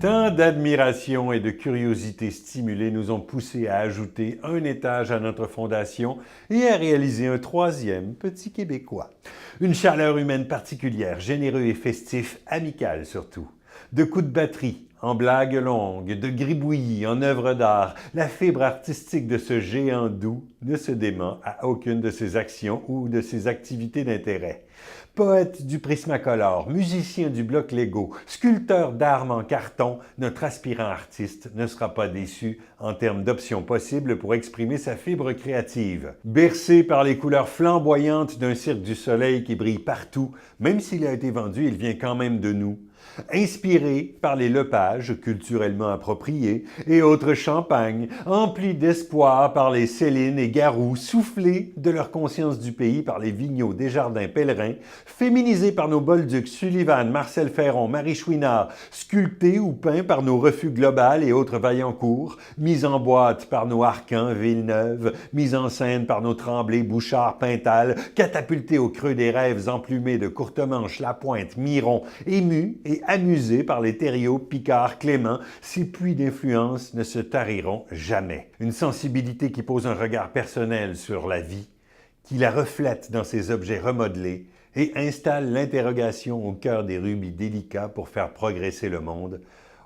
Tant d'admiration et de curiosité stimulée nous ont poussés à ajouter un étage à notre fondation et à réaliser un troisième petit Québécois. Une chaleur humaine particulière, généreux et festif, amical surtout. De coups de batterie, en blagues longues, de gribouillis en œuvres d'art, la fibre artistique de ce géant doux ne se dément à aucune de ses actions ou de ses activités d'intérêt. Poète du Prismacolor, musicien du bloc Lego, sculpteur d'armes en carton, notre aspirant artiste ne sera pas déçu en termes d'options possibles pour exprimer sa fibre créative. Bercé par les couleurs flamboyantes d'un Cirque du Soleil qui brille partout, même s'il a été vendu, il vient quand même de nous. Inspiré par les Lepage, culturellement appropriés, et autres champagnes, emplis d'espoir par les Céline et Garou, soufflés de leur conscience du pays par les Vigneault, Desjardins, Pellerin, féminisés par nos Bolduc, Sullivan, Marcel Ferron, Marie Chouinard, sculptés ou peints par nos Refus Global et autres Vaillancourt, mis en boîte par nos Arcan, Villeneuve, mis en scène par nos Tremblay, Bouchard, Pintal, catapultés au creux des rêves emplumés de Courtemanche, Lapointe, Miron, émus et amusés par les Thériault, Picard, Clément, ces puits d'influence ne se tariront jamais. Une sensibilité qui pose un regard personnel sur la vie, qui la reflète dans ses objets remodelés et installe l'interrogation au cœur des rubis délicats pour faire progresser le monde,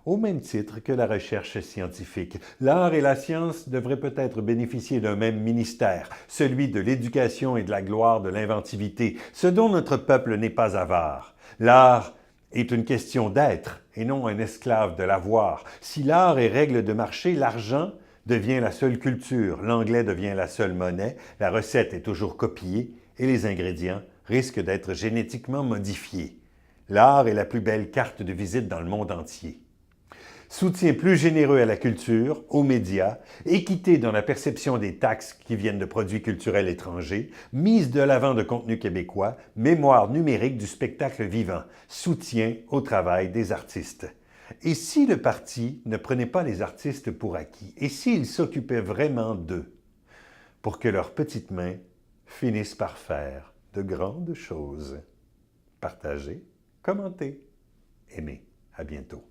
au même titre que la recherche scientifique. L'art et la science devraient peut-être bénéficier d'un même ministère, celui de l'éducation et de la gloire de l'inventivité, ce dont notre peuple n'est pas avare. L'art est une question d'être et non un esclave de l'avoir. Si l'art est règle de marché, l'argent devient la seule culture, l'anglais devient la seule monnaie, la recette est toujours copiée et les ingrédients risquent d'être génétiquement modifiés. L'art est la plus belle carte de visite dans le monde entier. Soutien plus généreux à la culture, aux médias, équité dans la perception des taxes qui viennent de produits culturels étrangers, mise de l'avant de contenu québécois, mémoire numérique du spectacle vivant, soutien au travail des artistes. Et si le parti ne prenait pas les artistes pour acquis, et s'il s'occupait vraiment d'eux, pour que leurs petites mains finissent par faire de grandes choses? Partagez, commentez, aimez. À bientôt.